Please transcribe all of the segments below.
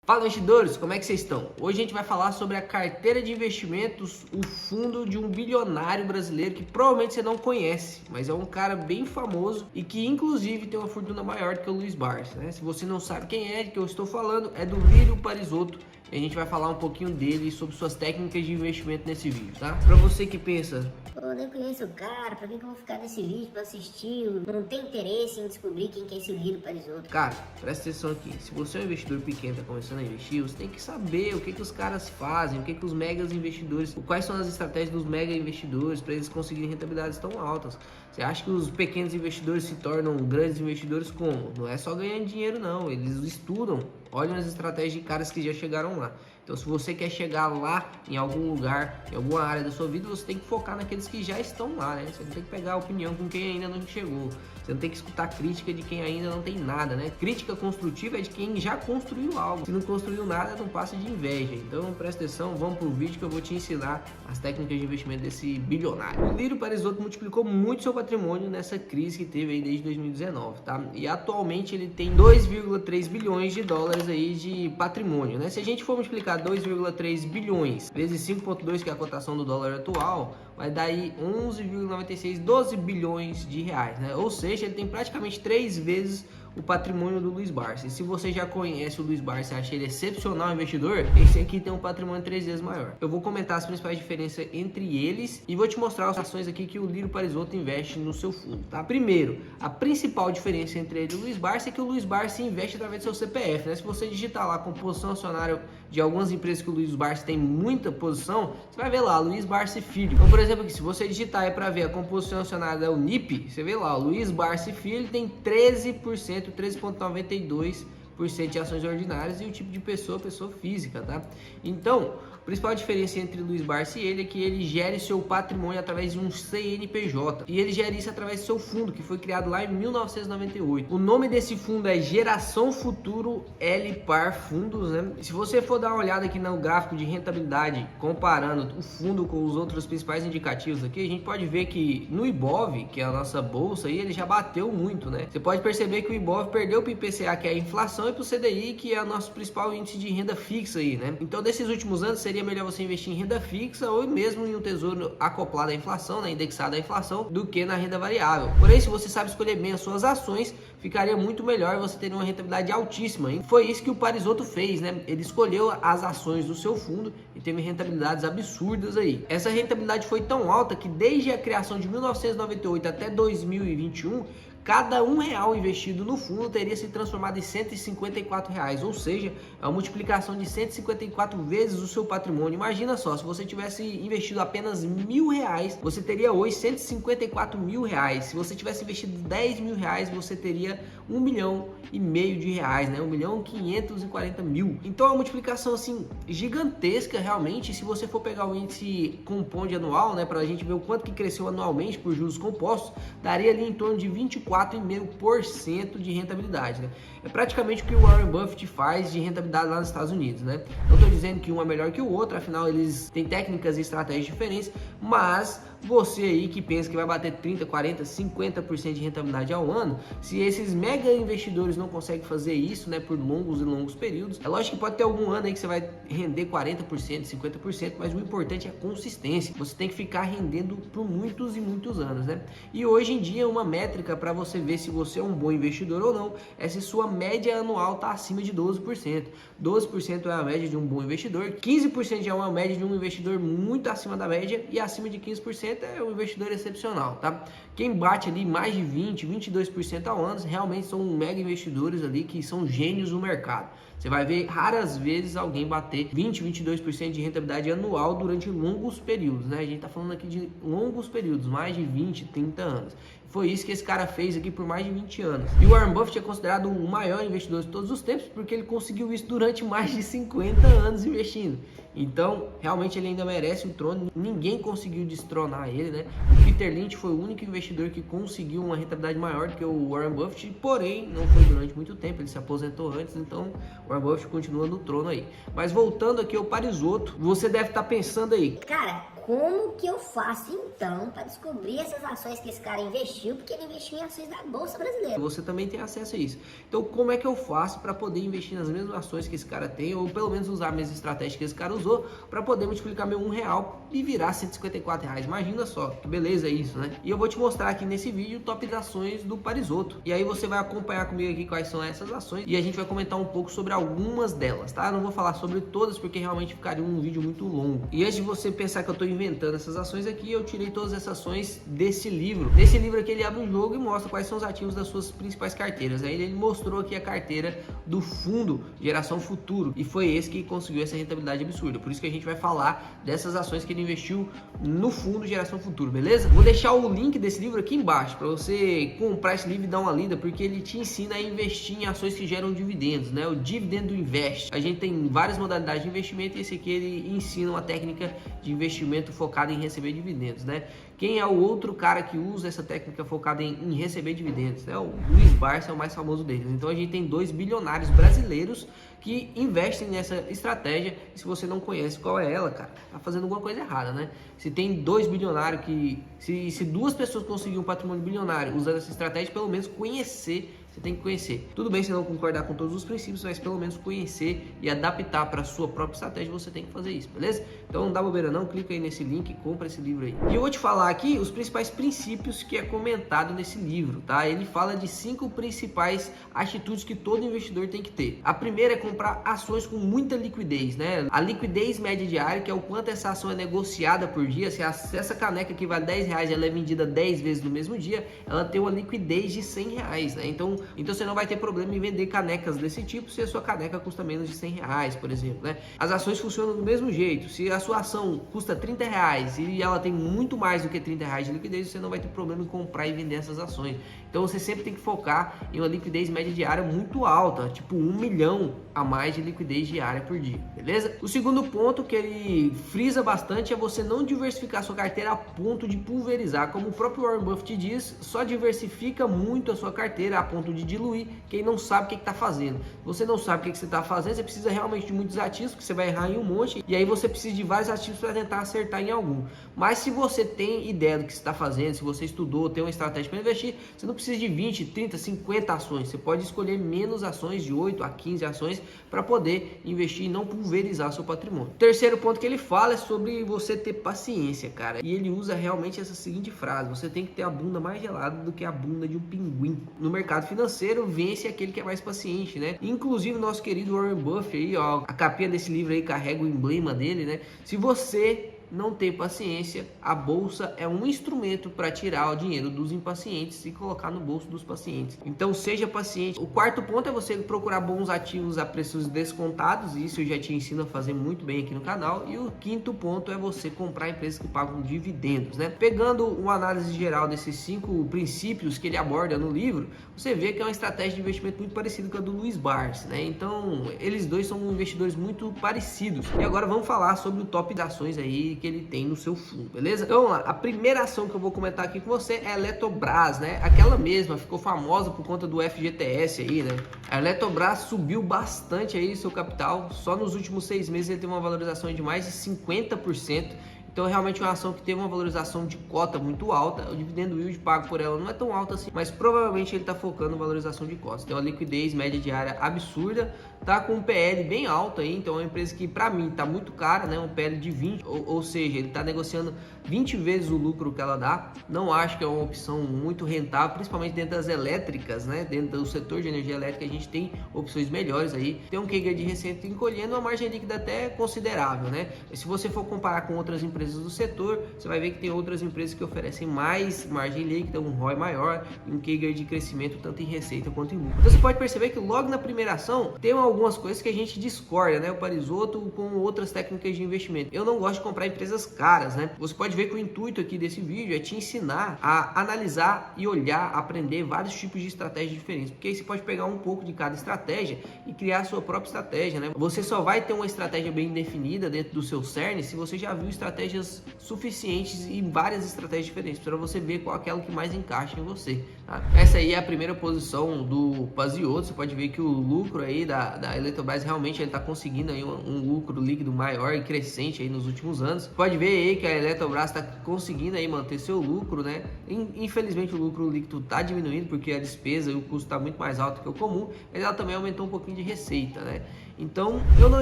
Fala, investidores, como é que vocês estão? Hoje a gente vai falar sobre a carteira de investimentos, o fundo de um bilionário brasileiro que provavelmente você não conhece, mas é um cara bem famoso e que inclusive tem uma fortuna maior do que o Luiz Barsi, né? Se você não sabe quem é, de que eu estou falando, é do Lírio Parisotto. E a gente vai falar um pouquinho dele e sobre suas técnicas de investimento nesse vídeo, tá? Pra você que pensa, Eu nem conheço o cara, pra que eu vou ficar nesse vídeo pra assistir? Não tem interesse em descobrir quem que é esse Lírio Parisotto. cara, presta atenção aqui. Se você é um investidor pequeno, tá começando a investir, você tem que saber o que os caras fazem, o que os megas investidores, quais são as estratégias dos mega investidores para eles conseguirem rentabilidades tão altas. Você acha que os pequenos investidores se tornam grandes investidores como? Não é só ganhando dinheiro não, eles estudam, olham as estratégias de caras que já chegaram lá. Então, se você quer chegar lá em algum lugar, em alguma área da sua vida, você tem que focar naqueles que já estão lá, né? Você não tem que pegar a opinião com quem ainda não chegou. Você não tem que escutar crítica de quem ainda não tem nada, né? Crítica construtiva é de quem já construiu algo. Se não construiu nada, não passa de inveja. Então, presta atenção, vamos pro vídeo que eu vou te ensinar as técnicas de investimento desse bilionário. O Lírio Parisotto multiplicou muito seu patrimônio nessa crise que teve aí desde 2019, tá? E atualmente ele tem 2,3 bilhões de dólares aí de patrimônio, né? Se a gente for multiplicar 2,3 bilhões vezes 5,2, que é a cotação do dólar atual, vai dar aí 11,96, 12 bilhões de reais, né? Ou seja, ele tem praticamente 3 vezes o patrimônio do Luiz Barsi. Se você já conhece o Luiz Barsi e acha ele excepcional investidor, esse aqui tem um patrimônio 3 vezes maior. Eu vou comentar as principais diferenças entre eles e vou te mostrar as ações aqui que o Lírio Parisotto investe no seu fundo, tá? Primeiro, a principal diferença entre ele e o Luiz Barsi é que o Luiz Barsi investe através do seu CPF, né? Se você digitar lá composição acionária de algumas empresas que o Luiz Barsi tem muita posição, você vai ver lá, Luiz Barsi Filho. Então, por exemplo, aqui, se você digitar aí para ver a composição acionária da Unip, você vê lá, o Luiz Barsi Filho tem 13,92% de ações ordinárias e o tipo de pessoa física, tá? Então, a principal diferença entre Luiz Barsi e ele é que ele gere seu patrimônio através de um CNPJ e ele gera isso através do seu fundo, que foi criado lá em 1998. O nome desse fundo é Geração Futuro LPAR Fundos, né? Se você for dar uma olhada aqui no gráfico de rentabilidade, comparando o fundo com os outros principais indicativos aqui, a gente pode ver que no Ibov, que é a nossa bolsa, aí, ele já bateu muito, né? Você pode perceber que o Ibov perdeu para o IPCA, que é a inflação, e para o CDI, que é o nosso principal índice de renda fixa aí, né? Então, desses últimos anos, seria melhor você investir em renda fixa ou mesmo em um tesouro acoplado à inflação, né, indexado à inflação, do que na renda variável. Porém, se você sabe escolher bem as suas ações, ficaria muito melhor você ter uma rentabilidade altíssima. E foi isso que o Parisotto fez, né? Ele escolheu as ações do seu fundo e teve rentabilidades absurdas aí. Essa rentabilidade foi tão alta que desde a criação de 1998 até 2021, cada R$1 investido no fundo teria se transformado em R$154, ou seja, é uma multiplicação de 154 vezes o seu patrimônio. Imagina só, se você tivesse investido apenas R$1.000, você teria hoje R$154 mil. Se você tivesse investido R$10.000, você teria R$1,5 milhão de reais, né? R$1.540.000. Então é uma multiplicação assim gigantesca realmente. Se você for pegar o índice compound anual, né, para a gente ver o quanto que cresceu anualmente por juros compostos, daria ali em torno de 24,5% de rentabilidade, né? É praticamente o que o Warren Buffett faz de rentabilidade lá nos Estados Unidos, né? Não estou dizendo que um é melhor que o outro, afinal eles têm técnicas e estratégias diferentes, mas você aí que pensa que vai bater 30, 40, 50% de rentabilidade ao ano, se esses mega investidores não conseguem fazer isso, né, por longos e longos períodos, é lógico que pode ter algum ano aí que você vai render 40%, 50%, mas o importante é a consistência. Você tem que ficar rendendo por muitos e muitos anos, né? E hoje em dia uma métrica para você ver se você é um bom investidor ou não é se sua média anual está acima de 12%. 12% é a média de um bom investidor, 15% já é uma média de um investidor muito acima da média e acima de 15% é um investidor excepcional, tá? Quem bate ali mais de 20, 22% ao ano realmente são mega investidores ali que são gênios no mercado. Você vai ver raras vezes alguém bater 20, 22% de rentabilidade anual durante longos períodos, né? A gente tá falando aqui de longos períodos, mais de 20, 30 anos. Foi isso que esse cara fez aqui por mais de 20 anos. E o Warren Buffett é considerado o maior investidor de todos os tempos porque ele conseguiu isso durante mais de 50 anos investindo. Então, realmente ele ainda merece o trono. Ninguém conseguiu destronar ele, né? O Peter Lynch foi o único investidor que conseguiu uma rentabilidade maior do que o Warren Buffett, porém, não foi durante muito tempo, ele se aposentou antes, então o Warren Buffett continua no trono aí. Mas voltando aqui ao Parisotto, você deve estar pensando aí, Cara, como que eu faço então para descobrir essas ações que esse cara investiu, porque ele investiu em ações da Bolsa Brasileira. Você também tem acesso a isso. Então, como é que eu faço para poder investir nas mesmas ações que esse cara tem, ou pelo menos usar a mesma estratégia que esse cara usou, para poder multiplicar meu R$1 e virar R$154? Imagina só, que beleza isso, né? E eu vou te mostrar aqui nesse vídeo o top das ações do Parisoto. E aí você vai acompanhar comigo aqui quais são essas ações e a gente vai comentar um pouco sobre algumas delas, tá? Eu não vou falar sobre todas porque realmente ficaria um vídeo muito longo. E antes de você pensar que eu estou inventando essas ações aqui, eu tirei todas essas ações desse livro. Nesse livro aqui ele abre um jogo e mostra quais são os ativos das suas principais carteiras. Aí ele mostrou aqui a carteira do fundo Geração Futuro e foi esse que conseguiu essa rentabilidade absurda. Por isso que a gente vai falar dessas ações que ele investiu no fundo Geração Futuro, beleza? Vou deixar o link desse livro aqui embaixo para você comprar esse livro e dar uma lida, porque ele te ensina a investir em ações que geram dividendos, né? O Dividend Invest. A gente tem várias modalidades de investimento e esse aqui ele ensina uma técnica de investimento focada em receber dividendos, né? Quem é o outro cara que usa essa técnica focada em receber dividendos, né? O Luiz Barsi é o mais famoso deles. Então a gente tem 2 bilionários brasileiros que investem nessa estratégia. E se você não conhece qual é ela, cara, tá fazendo alguma coisa errada, né? Se tem 2 bilionários que... Se 2 pessoas conseguirem um patrimônio bilionário usando essa estratégia, pelo menos conhecer. Você tem que conhecer. Tudo bem se não concordar com todos os princípios, mas pelo menos conhecer e adaptar para a sua própria estratégia, você tem que fazer isso, beleza? Então não dá bobeira não, clica aí nesse link e compra esse livro aí. E eu vou te falar aqui os principais princípios que é comentado nesse livro, tá? Ele fala de 5 principais atitudes que todo investidor tem que ter. A primeira é comprar ações com muita liquidez, né? A liquidez média diária, que é o quanto essa ação é negociada por dia. Se essa caneca que vale R$10, ela é vendida 10 vezes no mesmo dia, ela tem uma liquidez de R$100, né? Então você não vai ter problema em vender canecas desse tipo se a sua caneca custa menos de R$100, por exemplo, né? As ações funcionam do mesmo jeito. Se a sua ação custa R$30 e ela tem muito mais do que R$30 de liquidez, você não vai ter problema em comprar e vender essas ações. Então você sempre tem que focar em uma liquidez média diária muito alta, tipo 1 milhão a mais de liquidez diária por dia, beleza? O segundo ponto que ele frisa bastante é você não diversificar sua carteira a ponto de pulverizar. Como o próprio Warren Buffett diz, só diversifica muito a sua carteira a ponto de diluir quem não sabe o que está fazendo. Você não sabe o que você está fazendo, você precisa realmente de muitos ativos, porque você vai errar em um monte, e aí você precisa de vários ativos para tentar acertar em algum. Mas se você tem ideia do que você está fazendo, se você estudou, tem uma estratégia para investir, você não precisa de 20, 30, 50 ações. Você pode escolher menos ações, de 8 a 15 ações, para poder investir e não pulverizar seu patrimônio. O terceiro ponto que ele fala é sobre você ter paciência, cara. E ele usa realmente essa seguinte frase: você tem que ter a bunda mais gelada do que a bunda de um pinguim. No mercado financeiro, vence aquele que é mais paciente, né? Inclusive, nosso querido Warren Buffett aí, ó, a capinha desse livro aí carrega o emblema dele, né? Se você não ter paciência, a bolsa é um instrumento para tirar o dinheiro dos impacientes e colocar no bolso dos pacientes. Então seja paciente. O quarto ponto é você procurar bons ativos a preços descontados, e isso eu já te ensino a fazer muito bem aqui no canal. E o quinto ponto é você comprar empresas que pagam dividendos, né? Pegando uma análise geral desses 5 princípios que ele aborda no livro, você vê que é uma estratégia de investimento muito parecida com a do Luiz Barsi, né? Então eles dois são investidores muito parecidos. E agora vamos falar sobre o top de ações aí que ele tem no seu fundo, beleza? Então vamos lá, a primeira ação que eu vou comentar aqui com você é a Eletrobras, né? Aquela mesma, ficou famosa por conta do FGTS aí, né? A Eletrobras subiu bastante aí seu capital, só nos últimos 6 meses ele teve uma valorização de mais de 50%. Então, realmente é uma ação que teve uma valorização de cota muito alta. O dividendo yield pago por ela não é tão alto assim, mas provavelmente ele está focando em valorização de cotas. Tem uma liquidez média diária absurda, tá com um PL bem alto aí. Então, é uma empresa que, para mim, tá muito cara, né? Um PL de 20, ou seja, ele está negociando 20 vezes o lucro que ela dá. Não acho que é uma opção muito rentável, principalmente dentro das elétricas, né? Dentro do setor de energia elétrica, a gente tem opções melhores aí. Tem um CAGR de receita encolhendo, uma margem líquida até considerável, né? E se você for comparar com outras empresas do setor, você vai ver que tem outras empresas que oferecem mais margem líquida, um ROI maior e um CAGR de crescimento tanto em receita quanto em lucro. Então você pode perceber que logo na primeira ação tem algumas coisas que a gente discorda, né? O Parisoto com outras técnicas de investimento. Eu não gosto de comprar empresas caras, né? Você pode ver que o intuito aqui desse vídeo é te ensinar a analisar e olhar, aprender vários tipos de estratégias diferentes, porque aí você pode pegar um pouco de cada estratégia e criar a sua própria estratégia, né? Você só vai ter uma estratégia bem definida dentro do seu cerne se você já viu estratégias estratégias suficientes e várias estratégias diferentes para você ver qual é aquela que mais encaixa em você, tá? Essa aí é a primeira posição do Paziotto. Você pode ver que o lucro aí da Eletrobras realmente ele está conseguindo aí um lucro líquido maior e crescente aí nos últimos anos. Pode ver aí que a Eletrobras está conseguindo aí manter seu lucro, né? Infelizmente o lucro líquido está diminuindo porque a despesa e o custo está muito mais alto que o comum, mas ela também aumentou um pouquinho de receita, né? Então eu não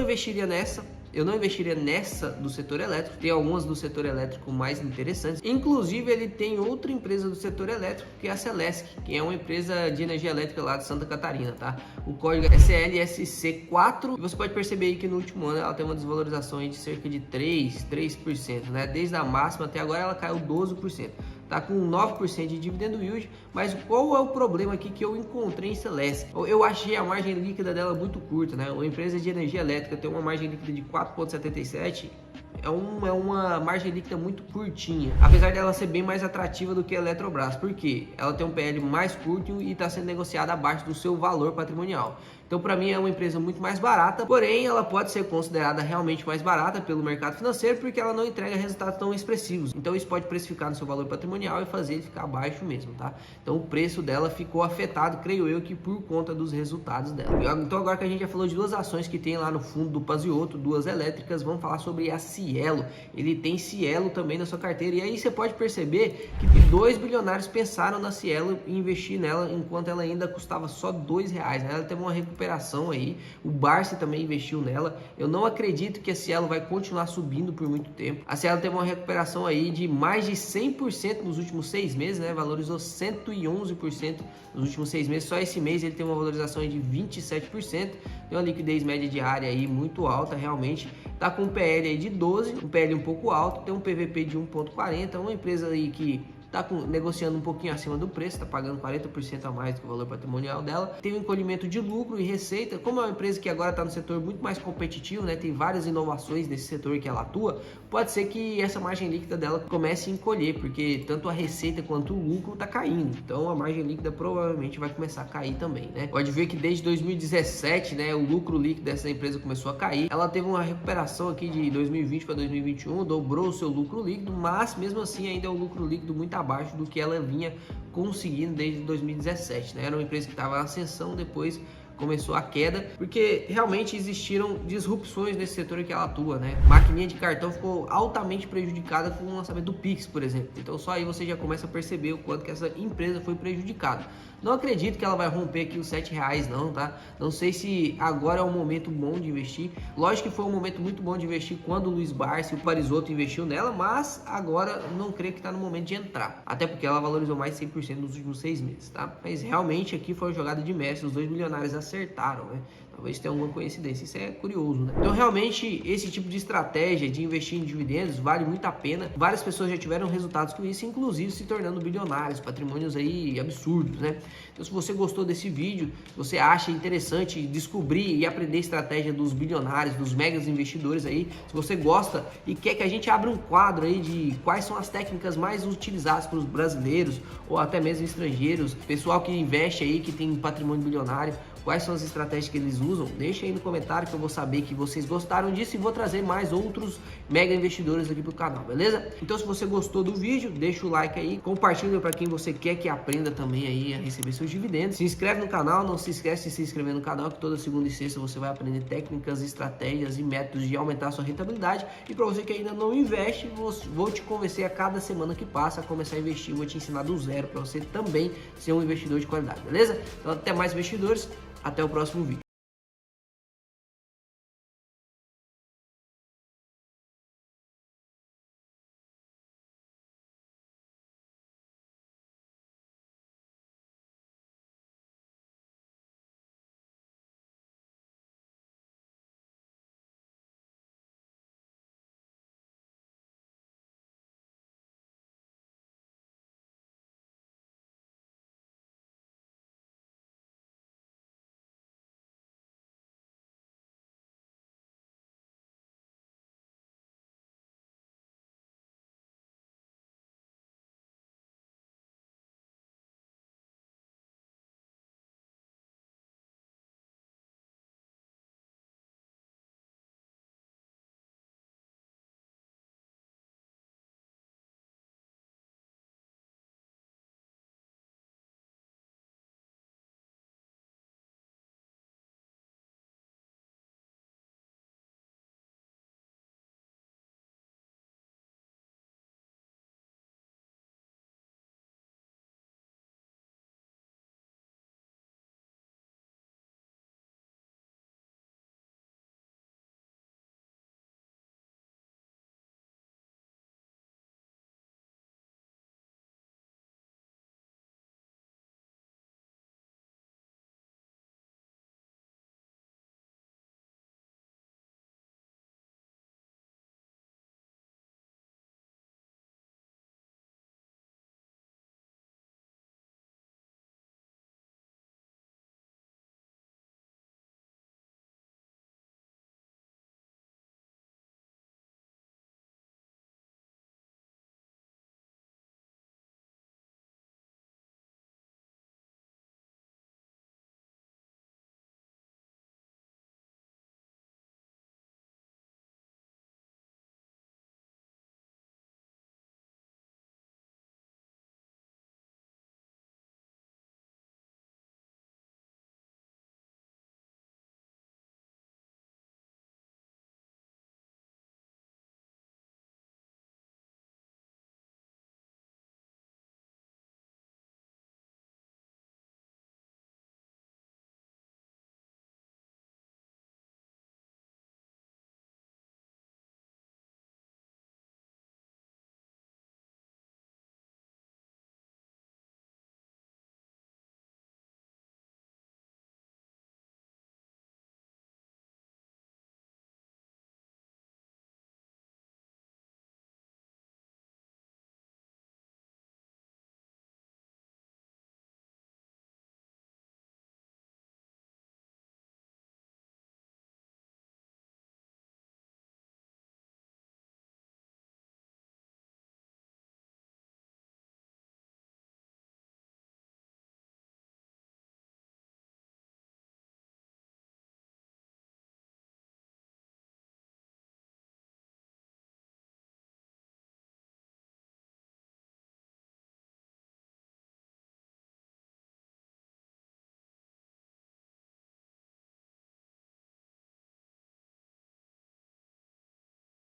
investiria nessa. Eu não investiria nessa do setor elétrico. Tem algumas do setor elétrico mais interessantes. Inclusive, ele tem outra empresa do setor elétrico, que é a Celesc, que é uma empresa de energia elétrica lá de Santa Catarina, tá? O código é CLSC4. E você pode perceber aí que no último ano ela tem uma desvalorização aí de cerca de 3%, né? Desde a máxima até agora ela caiu 12%. Tá com 9% de dividendo yield, mas qual é o problema aqui que eu encontrei em Celesc? Eu achei a margem líquida dela muito curta, né? Uma empresa de energia elétrica tem uma margem líquida de 4,77, é uma margem líquida muito curtinha, apesar dela ser bem mais atrativa do que a Eletrobras, porque ela tem um PL mais curto e está sendo negociada abaixo do seu valor patrimonial. Então, para mim, é uma empresa muito mais barata, porém, ela pode ser considerada realmente mais barata pelo mercado financeiro, porque ela não entrega resultados tão expressivos. Então, isso pode precificar no seu valor patrimonial e fazer ele ficar baixo mesmo, tá? Então, o preço dela ficou afetado, creio eu, que por conta dos resultados dela. Então, agora que a gente já falou de duas ações que tem lá no fundo do Paziotto, duas elétricas, vamos falar sobre a Cielo. Ele tem Cielo também na sua carteira, e aí você pode perceber que 2 bilionários pensaram na Cielo e investir nela enquanto ela ainda custava só R$2, né? Ela teve uma recuperação aí, o Barsi também investiu nela. Eu não acredito que a Cielo vai continuar subindo por muito tempo. A Cielo teve uma recuperação aí de mais de 100% nos últimos 6 meses, né? Valorizou 111% nos últimos 6 meses. Só esse mês ele tem uma valorização aí de 27%. Tem uma liquidez média diária aí muito alta, realmente. Tá com um PL aí de 12, um PL um pouco alto, tem um PVP de 1,40. Uma empresa aí que está negociando um pouquinho acima do preço, está pagando 40% a mais do que o valor patrimonial dela. Tem um encolhimento de lucro e receita. Como é uma empresa que agora está no setor muito mais competitivo, né? Tem várias inovações nesse setor que ela atua, pode ser que essa margem líquida dela comece a encolher, porque tanto a receita quanto o lucro está caindo. Então a margem líquida provavelmente vai começar a cair também, né? Pode ver que desde 2017, né, o lucro líquido dessa empresa começou a cair. Ela teve uma recuperação aqui de 2020 para 2021, dobrou o seu lucro líquido, mas mesmo assim ainda é um lucro líquido muito abaixo do que ela vinha conseguindo desde 2017, né? Era uma empresa que estava em ascensão, depois começou a queda, porque realmente existiram disrupções nesse setor em que ela atua, né? Maquininha de cartão ficou altamente prejudicada com o lançamento do Pix, por exemplo. Então só aí você já começa a perceber o quanto que essa empresa foi prejudicada. Não acredito que ela vai romper aqui os R$7 não, tá? Não sei se agora é um momento bom de investir. Lógico que foi um momento muito bom de investir quando o Luiz Barsi e o Parisotto investiu nela, mas agora não creio que está no momento de entrar. Até porque ela valorizou mais de 100% nos últimos 6 meses, tá? Mas realmente aqui foi uma jogada de mestre, os 2 bilionários acertaram, né? Talvez tenha alguma coincidência, isso é curioso, né? Então realmente esse tipo de estratégia de investir em dividendos vale muito a pena. Várias pessoas já tiveram resultados com isso, inclusive se tornando bilionários, patrimônios aí absurdos, né? Então se você gostou desse vídeo, se você acha interessante descobrir e aprender a estratégia dos bilionários, dos megas investidores aí, se você gosta e quer que a gente abra um quadro aí de quais são as técnicas mais utilizadas pelos brasileiros ou até mesmo estrangeiros, pessoal que investe aí, que tem patrimônio bilionário, quais são as estratégias que eles usam, deixa aí no comentário que eu vou saber que vocês gostaram disso e vou trazer mais outros mega investidores aqui pro canal, beleza? Então se você gostou do vídeo, deixa o like aí, compartilha para quem você quer que aprenda também aí a receber seus dividendos, se inscreve no canal, não se esquece de se inscrever no canal que toda segunda e sexta você vai aprender técnicas, estratégias e métodos de aumentar a sua rentabilidade. E para você que ainda não investe, vou te convencer a cada semana que passa a começar a investir, vou te ensinar do zero para você também ser um investidor de qualidade, beleza? Então até mais investidores, até o próximo vídeo.